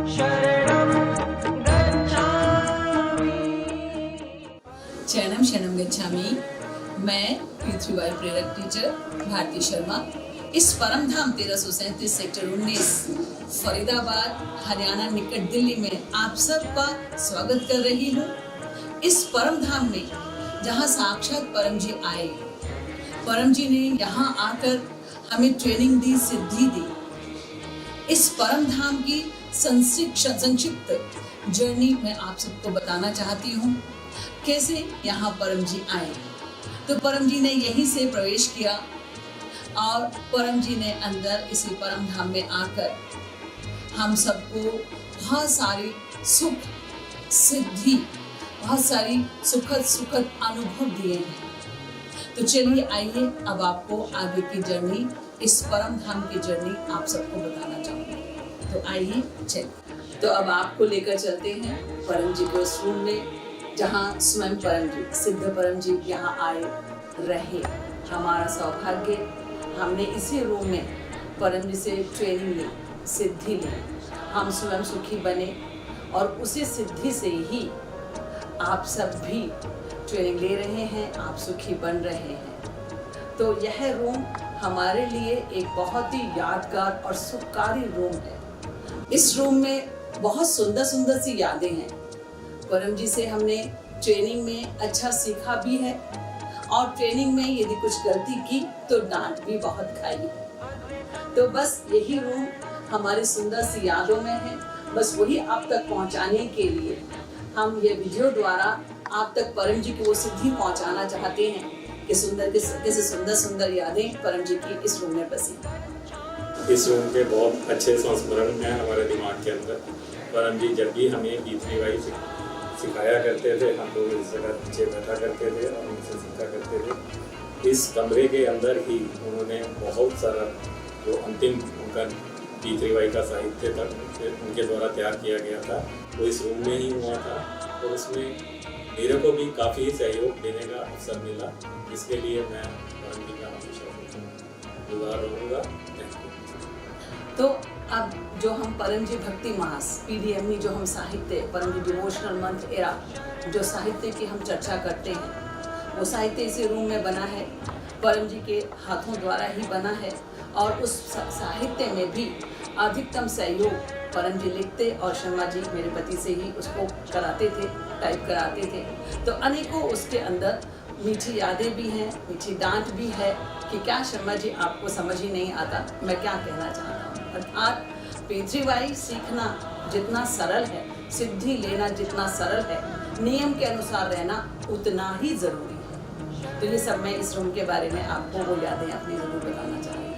शरणम शरणम गच्छामि। मैं पृथ्वीवाई प्रेरक टीचर भारती शर्मा इस परम धाम 1337 सेक्टर 19 फरीदाबाद हरियाणा निकट दिल्ली में आप सबका स्वागत कर रही हूँ। इस परम धाम में जहाँ साक्षात परम जी आए, परम जी ने यहाँ आकर हमें ट्रेनिंग दी, सिद्धि दी। इस परम धाम की संक्षिप्त जर्नी मैं आप सबको बताना चाहती हूँ, कैसे यहाँ परम जी आए। तो परम जी ने यहीं से प्रवेश किया और परम जी ने अंदर इसी परम धाम में आकर हम सबको बहुत सारी सुख सिद्धि, बहुत सारी सुखद अनुभव दिए हैं। तो चलिए आइए, अब आपको आगे की जर्नी, इस परम धाम की जर्नी आप सबको बताना चाहूँगी। तो आइए चलिए। तो अब आपको लेकर चलते हैं परम जी के उस रूम में जहाँ स्वयं परम जी, सिद्ध परम जी यहाँ आए रहे। हमारा सौभाग्य, हमने इसी रूम में परम जी से ट्रेनिंग ली, सिद्धि ली, हम स्वयं सुखी बने और उसी सिद्धि से ही आप सब भी ट्रेनिंग ले रहे हैं, आप सुखी बन रहे हैं। तो यह रूम हमारे लिए एक बहुत ही यादगार और सुखकारी रूम है। इस रूम में बहुत सुंदर सुंदर सी यादें हैं। परम जी से हमने ट्रेनिंग में अच्छा सीखा भी है और ट्रेनिंग में यदि कुछ गलती की तो डांट भी बहुत खाई है। तो बस यही रूम हमारी सुंदर सी यादों में है। बस वही आप तक पहुंचाने के लिए हम ये वीडियो द्वारा आप तक परम जी की वो सिद्धि पहुंचाना चाहते हैं कि कैसे सुंदर सुंदर यादें परम जी की इस रूम में बसी। इस रूम के बहुत अच्छे संस्मरण हैं हमारे दिमाग के अंदर। परम जी जब भी हमें पृथ्वीवाई सिखाया करते थे, हम लोग इस जगह पीछे बैठा करते थे और उनसे सीखा करते थे। इस कमरे के अंदर ही उन्होंने बहुत सारा जो अंतिम उनका पृथ्वीवाई का साहित्य था उनके द्वारा तैयार किया गया था, वो इस रूम में ही हुआ था। और उसमें मेरे को भी काफ़ी सहयोग देने का अवसर मिला। इसके लिए मैं परम जी का हमेशा गुजार रहूँगा। तो अब जो हम परम जी भक्ति मास PDME जो हम साहित्य, परम जी डिवोशनल मंत्र एरा जो साहित्य की हम चर्चा करते हैं, वो साहित्य इसी रूम में बना है, परम जी के हाथों द्वारा ही बना है। और उस साहित्य में भी अधिकतम सहयोग परम जी लिखते और शर्मा जी मेरे पति से ही उसको कराते थे, टाइप कराते थे। तो अनेकों उसके अंदर मीठी यादें भी हैं, मीठी डांट भी है कि क्या शर्मा जी आपको समझ ही नहीं आता मैं क्या कहना चाहता हूँ। अर्थात पृथ्वीवाई सीखना जितना सरल है, सिद्धि लेना जितना सरल है, नियम के अनुसार रहना उतना ही जरूरी है। तो ये सब मैं इस रूम के बारे में आपको वो यादें अपनी जरूर बताना चाहूँगी।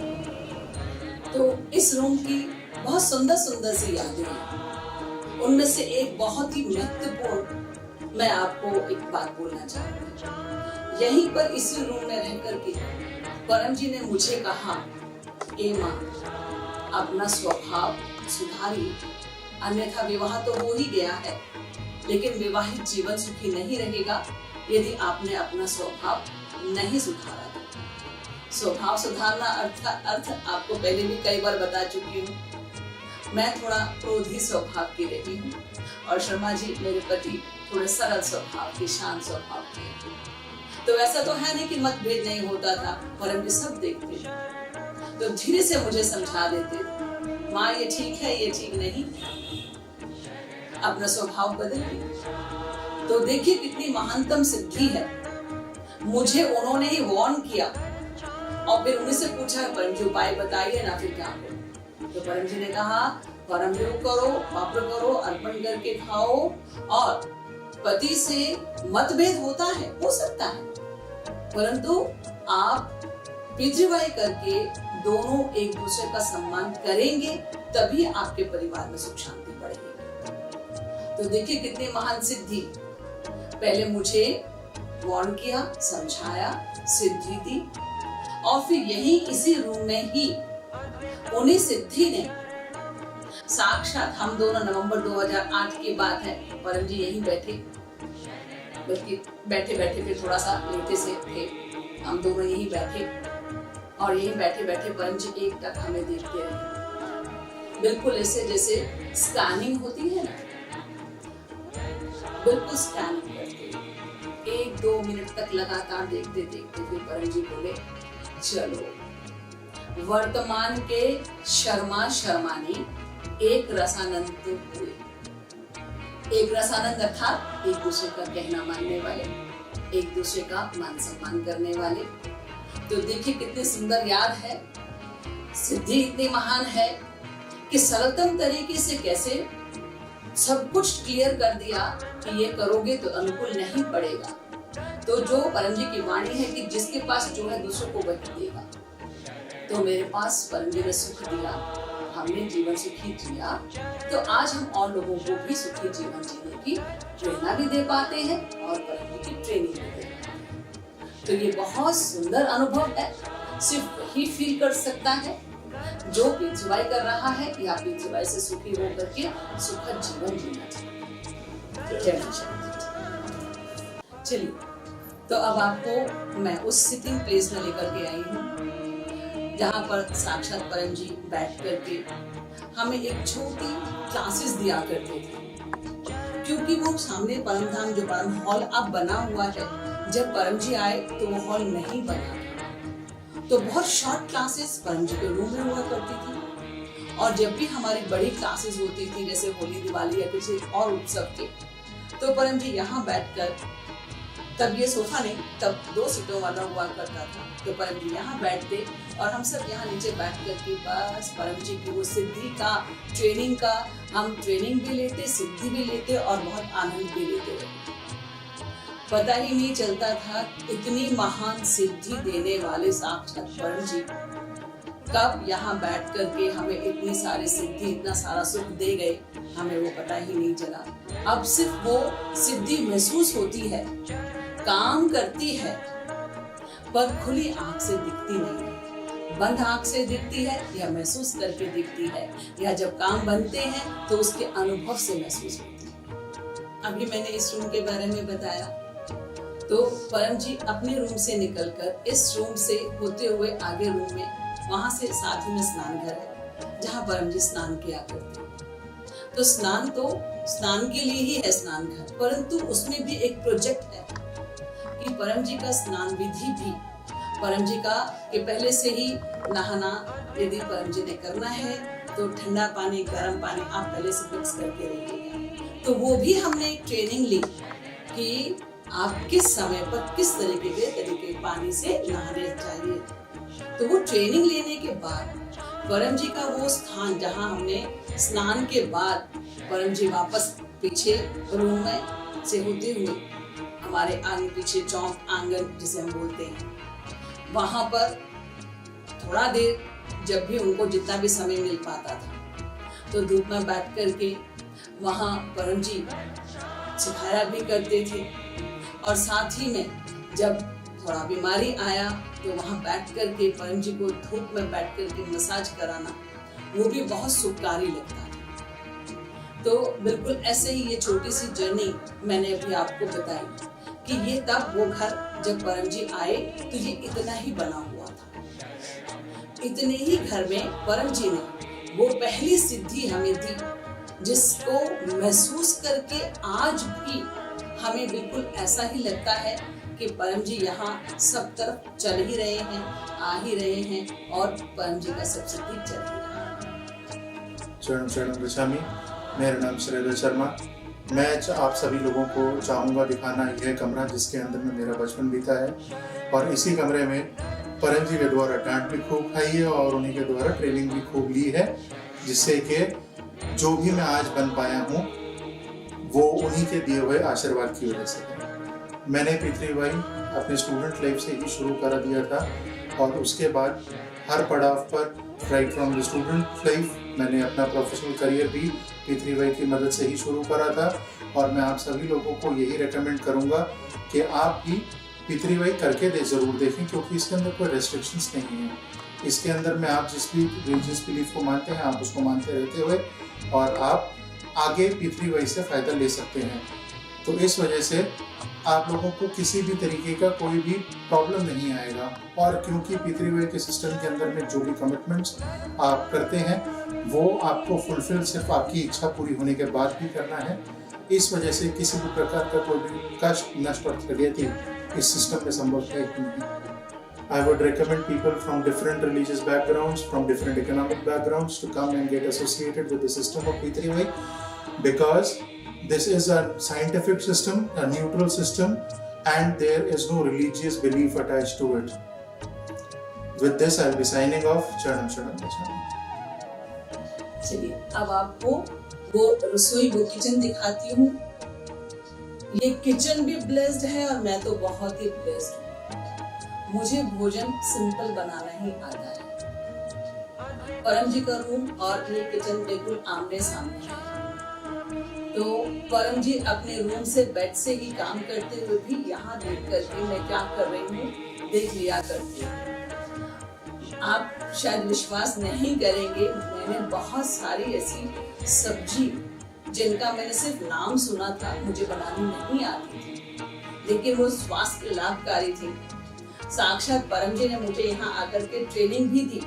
तो इस रूम की बहुत सुंदर सुंदर सी यादें हैं। उनमें से एक बहुत ही महत्वपूर्ण मैं आपको एक बात बोलना चाहूँगी। यहीं पर इसी रूम में रह करके परम जी ने मुझे कहा, ए माँ, अपना स्वभाव सुधारिए, अन्यथा विवाह तो हो ही गया है, लेकिन विवाहित जीवन सुखी नहीं रहेगा यदि आपने अपना स्वभाव नहीं सुधारा। स्वभाव सुधारना अर्थ आपको पहले भी कई बार बता चुकी हूँ। मैं थोड़ा क्रोधी स्वभाव की रही हूँ और शर्मा जी मेरे पति थोड़े सरल स्वभाव के, शांत स्वभाव के। तो ऐसा तो है नहीं कि मतभेद नहीं होता था, परम जी सब देखते थे। तो धीरे से मुझे समझा देते, माँ ये ठीक है, ये ठीक नहीं, अपना स्वभाव बदलिए। तो देखिए कितनी महानतम सिद्धि है। मुझे उन्होंने ही वार्न किया और फिर उन्हीं से पूछा, परम जी उपाय बताइए ना, फिर क्या करो। तो परम जी ने कहा, परम योग करो, पाप करो, अर्पण करके खाओ। और पति से मतभेद होता है, हो सकता है, परंतु आप पृथ्वीवाई करके दोनों एक दूसरे का सम्मान करेंगे, तभी आपके परिवार में सुख शांति बढ़ेगी। तो देखिए कितनी महान सिद्धि। पहले मुझे वार्न किया, समझाया, सिद्धि दी और फिर यही इसी रूम में ही उन्हीं सिद्धि ने साक्षात हम दोनों नवंबर 2008 की बात है, परम जी यहीं बैठे, बल्कि बैठे बैठे फिर थोड़ा सा लेटे से थे, हम दोनों यहीं बैठे और यहीं बैठे बैठे परम जी एक टक हमें देखते रहे। बिल्कुल ऐसे जैसे स्कैनिंग होती है ना, बिल्कुल स्कैनिंग करके 1-2 मिनट तक लगातार देखते देखते फिर परम जी बोले, चलो वर्तमान के शर्मा शर्मानी एक रसानंद तो हुए। एक रसानंद अर्थात एक दूसरे का कहना मानने वाले, एक दूसरे का मान सम्मान करने वाले। तो देखिए कितनी सुंदर याद है, सिद्धि इतनी महान है कि सरलतम तरीके से कैसे सब कुछ क्लियर कर दिया कि ये करोगे तो अनुकूल नहीं पड़ेगा। तो जो परम जी की वाणी है कि जिसके पास जो है दूसरों को वही देगा। तो मेरे पास परम जी ने सुख दिया, हमने जीवन सुखी जिया, तो आज हम और लोगों को भी सुखी जीवन जीने की प्रेरणा भी दे पाते हैं और परम जी की ट्रेनिंग भी दे पाते हैं। तो ये बहुत सुंदर अनुभव है, सिर्फ वही फील कर सकता है जो पीछवाई कर रहा है या पीछवाई से सुखी होकर के सुखद जीवन जीना चाहिए। चलिए, तो अब आपको मैं उस सिटिंग प्लेस में लेकर के आई हूँ जहाँ पर साक्षात परम जी बैठ करके हमें एक छोटी क्लासेस दिया करते थे। क्योंकि वो सामने परम धाम जो परम हॉल अब बना हुआ है, जब परम जी आए तो वो हॉल नहीं बना, तो बहुत शॉर्ट क्लासेस परम जी के रूम में हुआ करती थी। और जब भी हमारी बड़ी क्लासेस होती थी जैसे होली दिवाली या किसी और उत्सव के, तो परम जी यहाँ बैठकर, तब ये सोफा नहीं, तब 2 सीटों वाला हुआ करता था, तो परम जी यहाँ बैठते और हम सब यहाँ नीचे बैठ करके बस परम जी की वो सिद्धि का ट्रेनिंग का हम ट्रेनिंग भी लेते, सिद्धि भी लेते और बहुत आनंद भी लेते। पता ही नहीं चलता था इतनी महान सिद्धि देने वाले साक्षात परम जी कब यहाँ बैठ करके हमें इतनी सारी सिद्धि, इतना सारा सुख दे गए, हमें वो पता ही नहीं चला। अब सिर्फ वो सिद्धि महसूस होती है, काम करती है, पर खुली आंख से दिखती नहीं है, बंद आंख से दिखती है या महसूस करके दिखती है, या जब काम बनते हैं तो उसके अनुभव से महसूस होती है। अभी मैंने इस रूम के बारे में बताया, तो परम जी अपने रूम से निकलकर इस रूम से होते हुए आगे रूम में, वहां से साथ ही में स्नान घर है जहाँ परम जी स्नान किया करते हैं। तो स्नान के लिए ही है स्नान घर, परंतु उसमें भी एक प्रोजेक्ट है कि परम जी का स्नान विधि भी परम जी का कि पहले से ही नहाना, यदि परम जी ने करना है तो ठंडा पानी गर्म पानी आप पहले से मिक्स करके रखिएगा। तो वो भी हमने एक ट्रेनिंग ली कि आप किस समय पर किस तरीके के पानी से नहाने चाहिए। तो वो ट्रेनिंग लेने के बाद परम जी का वो स्थान जहाँ हमने स्नान के बाद परम जी वापस पीछे रूम में से होते हुए हमारे आगे पीछे चौक आंगन जिसे हम बोलते हैं, वहां पर थोड़ा देर जब भी उनको जितना भी समय मिल पाता था तो धूप में बैठ करके वहाँ परम जी सिखाया भी करते थे। और साथ ही में जब थोड़ा बीमारी आया तो वहाँ बैठ करके परम जी को धूप में बैठ करके मसाज कराना, वो भी बहुत सुखकारी लगता था। तो बिल्कुल ऐसे ही ये छोटी सी जर्नी मैंने अभी आपको बताई कि ये तब वो घर जब परम जी आए तो ये इतना ही बना हुआ था। इतने ही घर में परम जी ने वो पहली सिद्धि हमें दी जिसको महसूस करके आज भी हमें बिल्कुल ऐसा ही लगता है कि परम जी यहाँ सब तरफ चल ही रहे हैं, आ ही रहे हैं और परम जी का सब सिद्धि चल ही रहा है। शरणम शरणम गच्छामि। मेरा नाम श्रीधर शर्मा। मैं आप सभी लोगों को चाहूँगा दिखाना यह कमरा जिसके अंदर में मेरा बचपन बीता है, और इसी कमरे में परम जी के द्वारा डांट भी खूब खाई है और उन्हीं के द्वारा ट्रेनिंग भी खूब ली है, जिससे कि जो भी मैं आज बन पाया हूँ वो उन्हीं के दिए हुए आशीर्वाद की वजह से है। मैंने पृथ्वी भाई अपने स्टूडेंट लाइफ से ही शुरू कर दिया था और उसके बाद हर पड़ाव पर right from the student life मैंने अपना प्रोफेशनल करियर भी पृथ्वी भाई की मदद से ही शुरू करा था। और मैं आप सभी लोगों को यही रेकमेंड करूँगा कि आप भी पृथ्वी भाई करके ज़रूर देखें, क्योंकि इसके अंदर कोई रेस्ट्रिक्शंस नहीं है। इसके अंदर में आप जिस भी रिलीजियस बिलीफ को मानते हैं आप उसको मानते रहते हुए और आप आगे पृथ्वी भाई से फ़ायदा ले सकते हैं। तो इस वजह से आप लोगों को किसी भी तरीके का कोई भी प्रॉब्लम नहीं आएगा। और क्योंकि P3 वे के सिस्टम के अंदर में जो भी कमिटमेंट्स आप करते हैं वो आपको फुलफिल सिर्फ आपकी इच्छा पूरी होने के बाद भी करना है। इस वजह से किसी भी प्रकार का कोई भी कष्ट, नष्ट और क्षति इस सिस्टम में संभव है ही नहीं। I would recommend people from different religious backgrounds, from different economic backgrounds to come and get associated with the system of P3Y, because this is a scientific system, a neutral system, and there is no religious belief attached to it. With this, I'll be signing off. Charanam Sharanam Charanam. चलिए अब आपको वो रसोई, वो kitchen दिखाती हूँ। ये kitchen भी ब्लेस्ड है और मैं तो बहुत ही ब्लेस्ड हूँ। मुझे भोजन सिंपल बनाना ही आता है। परम जी का रूम और ये किचन बिल्कुल आमने सामने है। तो परम जी अपने रूम से, बेड से ही काम करते हुए भी यहाँ देख करके मैं क्या कर रही हूँ देख लिया करती हूँ। आप शायद विश्वास नहीं करेंगे, मैंने बहुत सारी ऐसी सब्जी जिनका मैंने सिर्फ नाम सुना था, मुझे बनानी नहीं आती थी, लेकिन वो स्वास्थ्य लाभकारी थी। साक्षात परम जी ने मुझे यहाँ आकर के ट्रेनिंग भी दी,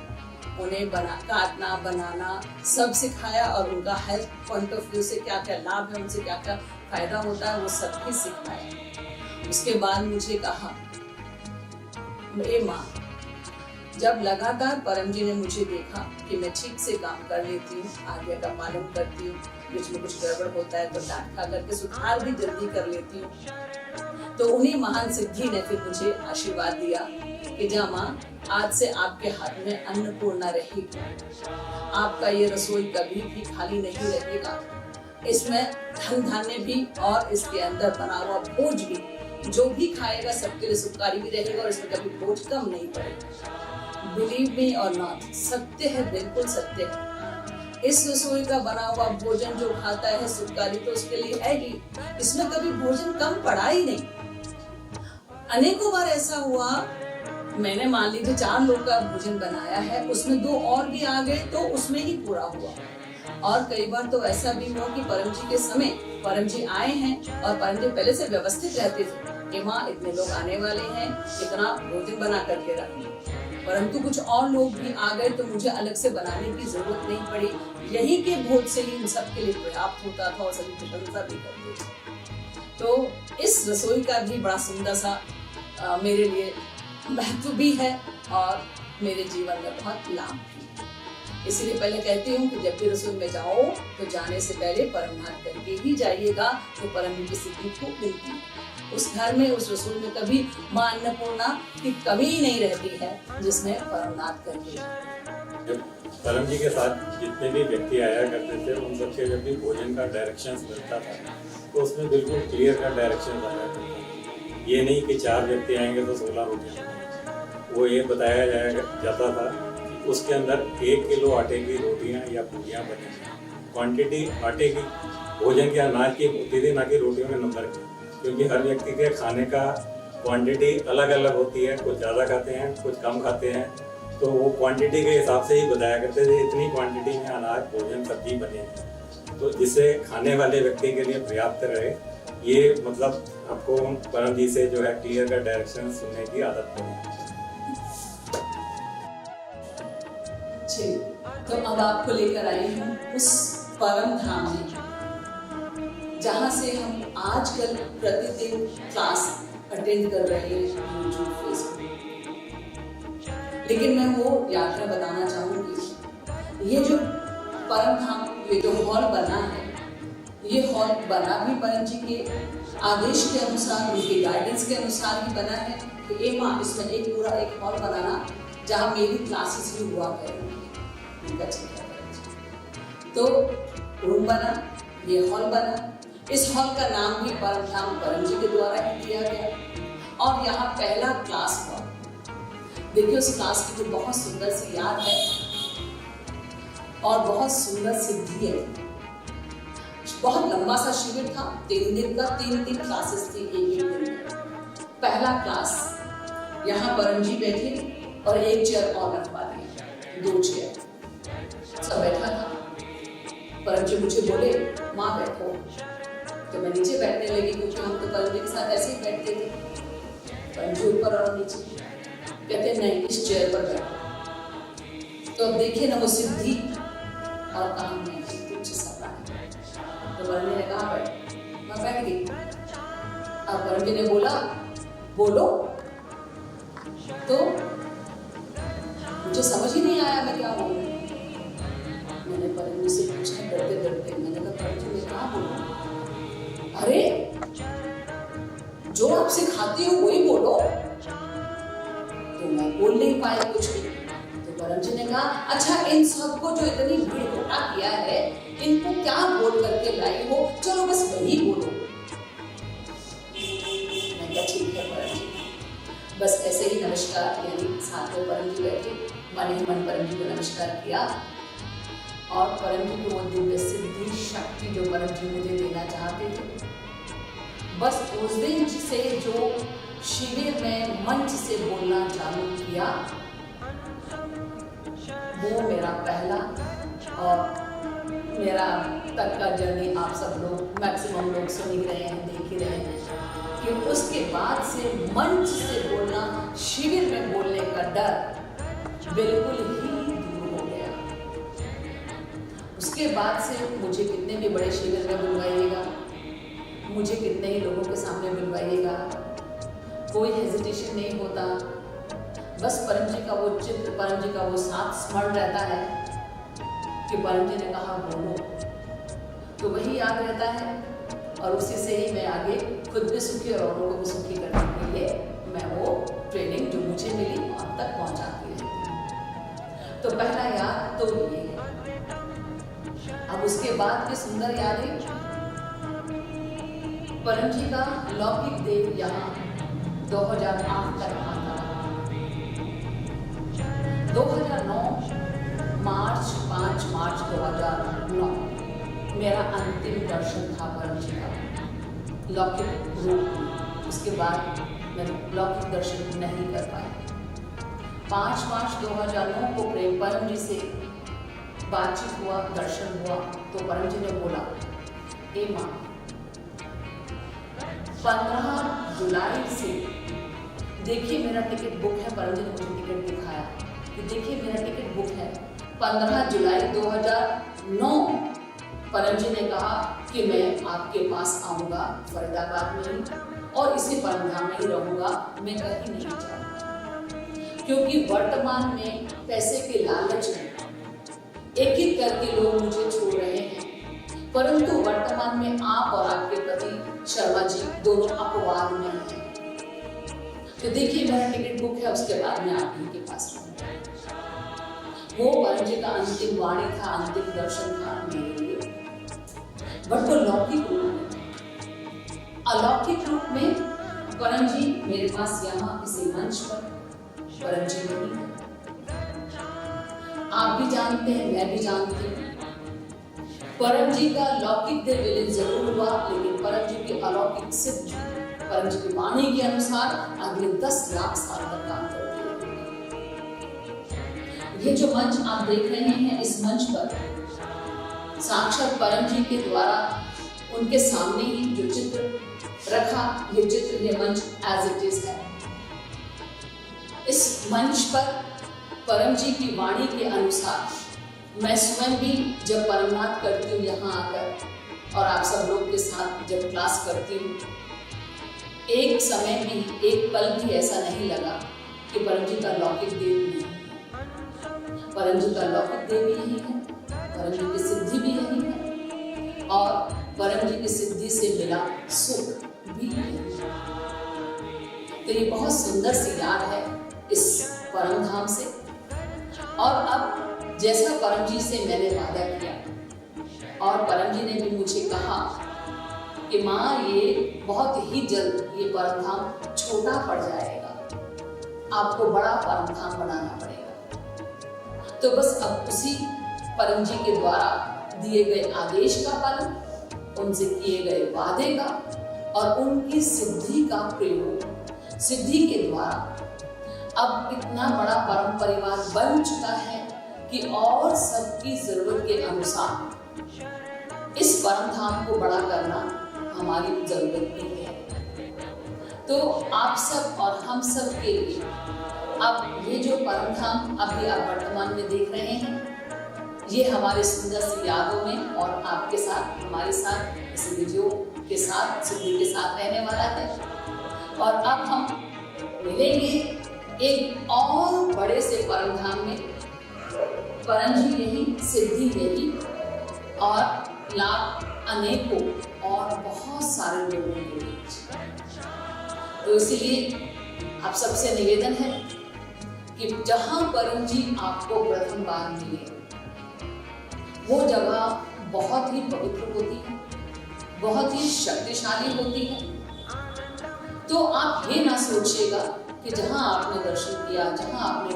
उन्हें काटना बनाना सब सिखाया और उनका हेल्थ पॉइंट ऑफ व्यू से क्या क्या लाभ है, उनसे क्या क्या फायदा होता है, वो सब भी सिखाया। उसके बाद मुझे कहा, ए माँ, जब लगातार परम जी ने मुझे देखा कि मैं ठीक से काम कर लेती हूँ, आज्ञा का पालन करती हूँ, बीच में कुछ गड़बड़ होता है तो डांट खा करके सुधार भी जल्दी कर लेती हूँ, तो उन्हीं महान सिद्धि ने फिर मुझे आशीर्वाद दिया कि जा माँ, आज से आपके हाथ में अन्नपूर्णा रहेगी, आपका ये रसोई कभी भी खाली नहीं रहेगा, इसमें धन धान्य भी और इसके अंदर बना हुआ भोज भी, जो भी खाएगा सबके लिए सुखारी भी रहेगा और इसमें कभी बोझ कम नहीं पड़ेगा। बिलीव मी और नॉट, सत्य है, बिल्कुल सत्य है। इस रसोई का बना हुआ भोजन जो खाता है सुखारी तो उसके लिए है ही, इसमें कभी भोजन कम पड़ा ही नहीं। अनेकों बार ऐसा हुआ, मैंने मान लीजिए 4 लोग का भोजन बनाया है, उसमें 2 और भी आ गए तो उसमें ही पूरा हुआ। और कई बार तो ऐसा भी हुआ कि परम जी के समय परम जी आए हैं और परम जी पहले से व्यवस्थित रहते थे कि माँ इतने लोग आने वाले हैं, इतना भोजन बना करके रखिए, परंतु कुछ और लोग भी आ गए तो मुझे अलग से बनाने की जरूरत नहीं पड़ी, यही के भोज से ही इन सब के लिए पर्याप्त होता था और सभी प्रशंसा भी करते थे। तो इस रसोई का भी बड़ा सुंदर सा मेरे लिए महत्व भी है और मेरे जीवन में बहुत लाभ भी है। इसीलिए पहले कहती हूँ कि जब भी रसोई में जाओ तो जाने से पहले परमनाथ करके ही जाइएगा, तो परम की सिद्धि खूब मिलती है। उस घर में, उस रसोई में कभी मां अन्नपूर्णा की कमी ही नहीं रहती है, जिसमें परमनाथ करके। परम जी के साथ जितने भी व्यक्ति आया करते थे, उन सबके जब भी भोजन का डायरेक्शंस मिलता था तो उसमें बिल्कुल क्लियर का डायरेक्शन आया करता था। ये नहीं कि 4 व्यक्ति आएंगे तो 16 रोटियाँ, वो ये बताया जाता था कि उसके अंदर 1 किलो आटे की रोटियाँ या पूरियाँ बनेंगी। क्वांटिटी आटे की, भोजन के अनाज की होती थी, ना कि रोटियों के नंबर की, क्योंकि हर व्यक्ति के खाने का क्वांटिटी अलग अलग होती है, कुछ ज़्यादा खाते हैं, कुछ कम खाते हैं, तो वो क्वांटिटी के हिसाब से ही बताया करते थे इतनी क्वांटिटी में अनाज, भोजन, सब्जी बनेगी, तो जिससे खाने वाले व्यक्ति के लिए पर्याप्त रहे। ये मतलब आपको परम जी से जो है क्लियर का डायरेक्शन सुनने की आदत पड़ी। तो अब आपको लेकर आई हूँ उस परम धाम में, जहाँ से हम आजकल प्रतिदिन क्लास अटेंड कर रहे हैं यूट्यूब, फेसबुक। लेकिन मैं वो यात्रा बताना चाहूँगी। ये जो परम धाम, ये जो हॉल बना है, ये हॉल बना भी परम जी के आदेश के अनुसार, उनके गाइडेंस के अनुसार ही बना है कि ए माँ, इसमें एक पूरा एक हॉल बनाना जहाँ मेरी क्लासेस भी हुआ करें। तो रूम बना, ये हॉल बना। इस हॉल का नाम भी परम धाम परम जी के द्वारा ही दिया गया और यहाँ पहला क्लास हुआ। देखिए उस क्लास की तो बहुत सुंदर सी याद है और बहुत सुंदर सिद्धि है। बहुत लंबा सा शिविर था, 3 दिन का, 3 क्लासेस थी एक दिन में। पहला क्लास यहाँ परम जी बैठे और एक चेयर और रखवा दिया, 2 चेयर, सब बैठा था। परम जी मुझे बोले, माँ बैठो। तो मैं नीचे बैठने लगी, क्योंकि हम तो परम जी के साथ ऐसे ही बैठते थे, परम जी ऊपर और नीचे। कहते नहीं, इस चेयर पर बैठो। तो अब देखिए ना वो सिद्धि और काम में तुच्छ सा प्राणी। तो परम जी ने कहा बैठ, मैं बैठ गई। अब परम जी ने बोला बोलो, तो मुझे समझ ही नहीं आया मैं क्या बोलूं। मैंने परम जी से पूछा डरते डरते, मैंने कहा परम जी मैं क्या बोलूं? अरे जो आप सिखाती हो वही बोलो। तो मैं बोल नहीं पाया कुछ भी। तो परम जी ने कहा अच्छा इन सबको जो इतनी भीड़ इकट्ठा किया है, इनको क्या बोल करके लाई हो, चलो बस वही बोलो। मैं क्या ठीक है परम जी। बस ऐसे ही नमस्कार, यानी साथ में परम जी बैठे, मन ही मन परम जी को नमस्कार किया और परम जी को वो दिव्य सिद्धि शक्ति जो परम जी मुझे देना चाहते थे, बस उस दिन से जो शिविर में मंच से बोलना चालू किया, वो मेरा पहला और मेरा तक का जर्नी आप सब लोग मैक्सिमम लोग सुन ही रहे हैं, देख ही रहे हैं कि उसके बाद से मंच से बोलना, शिविर में बोलने का डर बिल्कुल ही दूर हो गया। उसके बाद से मुझे कितने भी बड़े शिविर में बुलवाइएगा, मुझे कितने ही लोगों के सामने बुलवाइएगा, कोई हेजिटेशन नहीं होता। बस परम जी का वो चित्र, परम जी का वो साथ स्मरण रहता है कि परम जी ने कहा बोलो, तो वही याद रहता है और उसी से ही मैं आगे खुद भी सुखी और औरों को भी सुखी करने के लिए मैं वो ट्रेनिंग जो मुझे मिली अब तक पहुंचाती रहती हूँ। तो पहला याद तो ये है। अब उसके बाद की सुंदर यादें, परम जी का लौकिक देव यहाँ 2008 तक आता रहा। 2009 5 मार्च 2009 मेरा अंतिम दर्शन था परम जी का लौकिक रूप में। उसके बाद मैं लौकिक दर्शन नहीं कर पाई। 5 मार्च 2009 को प्रेम परम जी से बातचीत हुआ, दर्शन हुआ, तो परम जी ने बोला ए माँ 15 जुलाई से देखिए मेरा टिकट बुक है। परम जी ने मुझे टिकट दिखाया कि देखिए मेरा टिकट बुक है। 15 जुलाई 2009 परम जी ने कहा कि मैं आपके पास आऊँगा फरीदाबाद में ही, और इसी परमधाम में ही रहूँगा, मैं कहीं नहीं जाऊँगा। क्योंकि वर्तमान में पैसे के लालच में एक एक करके लोग मुझे छोड़ रहे हैं, परंतु वर्तमान में आप और आपके पति शर्मा जी दोनों अपवाद में हैं। तो देखिए मेरा टिकट बुक है, उसके बाद मैं आप ही के पास रहूँगा। वो परम जी का अंतिम वाणी था, अंतिम दर्शन था मेरे लिए। बट वो लौकिक रूप में, अलौकिक रूप में परम जी मेरे पास यहाँ किसी मंच पर परम जी नहीं है। आप भी जानते हैं, मैं भी जानती हूँ, परम जी का लौकिक देव विलीन जरूर हुआ, लेकिन परम जी की अलौकिक सिद्धि परम जी की वाणी के अनुसार अगले 10 लाख साल तक काम करती है। ये जो मंच आप देख रहे हैं, इस मंच पर साक्षात परम जी के द्वारा उनके सामने ही जो चित्र रखा, ये चित्र, ये मंच एज इट इज है। इस मंच पर परम जी की वाणी के अनुसार मैं स्वयं भी जब परमनाथ करती हूँ यहाँ आकर, और आप सब लोग के साथ जब क्लास करती हूँ, एक समय भी, एक पल भी ऐसा नहीं लगा कि परम जी का लौकिक देव नहीं है। परम जी का लौकिक देव यही है, परम जी की सिद्धि भी यही है, और परम जी की सिद्धि से मिला सुख भी यही है। तो ये बहुत सुंदर सी याद है इस परम धाम से। और अब जैसा परम जी से मैंने वादा किया, और परम जी ने भी मुझे कहा कि माँ ये बहुत ही जल्द ये परम धाम छोटा पड़ जाएगा, आपको बड़ा परम धाम बनाना पड़ेगा। तो बस अब उसी परम जी के द्वारा दिए गए आदेश का पालन, उनसे किए गए वादे का और उनकी सिद्धि का प्रयोग, सिद्धि के द्वारा अब इतना बड़ा परम परिवार बन चुका है कि और सबकी जरूरत के अनुसार इस परम धाम को बड़ा करना हमारी जरूरत भी है। तो आप सब और हम सब के लिए अब ये जो परम धाम अभी आप वर्तमान में देख रहे हैं, ये हमारे सुंदर सी यादों में और आपके साथ, हमारे साथ, इस वीडियो के साथ, सिद्धि के साथ रहने वाला है। और अब हम मिलेंगे एक और बड़े से परम धाम में, परम जी यही, सिद्धि यही, और लाभ अनेकों और बहुत सारे लोगों के बीच। तो इसीलिए आप सबसे निवेदन है कि जहां परम जी आपको प्रथम बार मिले, वो जगह बहुत ही पवित्र होती है, बहुत ही शक्तिशाली होती है। तो आप ये ना सोचिएगा कि जहां आपने दर्शन किया, जहां आपने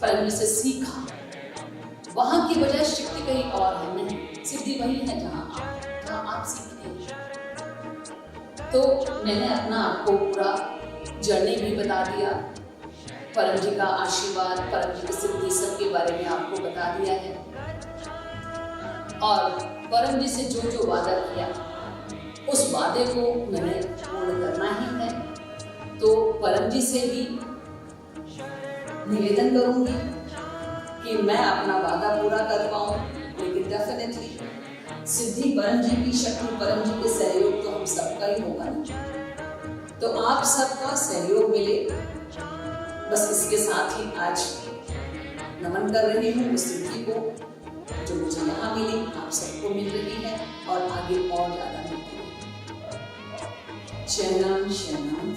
परम जी से सीखा, वहां की बजाय शक्ति कहीं और है। नहीं, सिद्धि वही है जहां आप सीखते हैं। तो मैंने अपना आपको पूरा जर्नी भी बता दिया, परम जी का आशीर्वाद, परम जी की सिद्धि सब के बारे में आपको बता दिया है। और परम जी से जो जो वादा किया, उस वादे को मैंने पूर्ण करना ही है। तो परम जी से भी निवेदन करूंगी कि मैं अपना वादा पूरा कर पाऊं, लेकिन डेफिनेटली सिद्धि परम जी की शक्ति, परम जी के सहयोग तो हम सबका ही होगा ना। तो आप सबका सहयोग मिले, बस इसके साथ ही आज नमन कर रही हूँ उस सिद्धि को जो मुझे यहाँ मिली, आप सबको मिल रही है और आगे और ज्यादा मिलती है। शरणम शरणम।